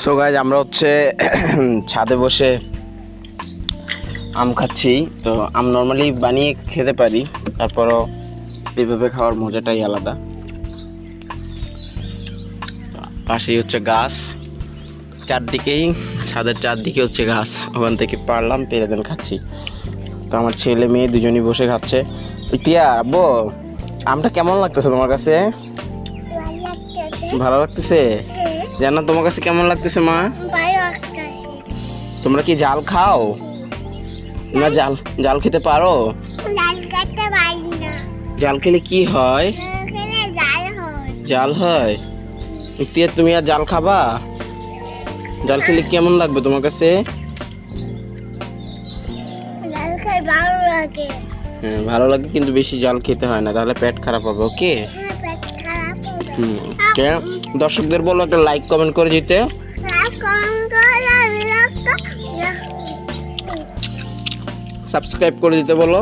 So guys আমরা হচ্ছে ছাদে বসে আম খাচ্ছি। তো আম নর্মালি বানিয়ে খেতে পারি, তারপরও এইভাবে খাওয়ার মজাটাই আলাদা। পাশেই হচ্ছে গাছ, চারদিকেই ছাদের চারদিকে হচ্ছে গাছ, ওখান থেকে পারলাম পেরে দেন খাচ্ছি। তো আমার ছেলে মেয়ে দুজনই বসে খাচ্ছে। ইতিয়া আব্বু, আমটা কেমন লাগতেছে তোমার কাছে? ভালো লাগতেছে? জানো তোমার কাছে কেমন লাগতেছে মা? তোমরা কি জাল খাও না? জাল খেতে পারো? জাল খেলে কি হয়? জাল হয়। ইতিয়া তুমি আর জাল খাবা? জাল খেলে কেমন লাগবে তোমার কাছে? হ্যাঁ ভালো লাগে, কিন্তু বেশি জাল খেতে হয় না, তাহলে পেট খারাপ হবে। ওকে, দর্শকদের বলো একটা লাইক কমেন্ট করে দিতে। সাবস্ক্রাইব করে দিতে বলো।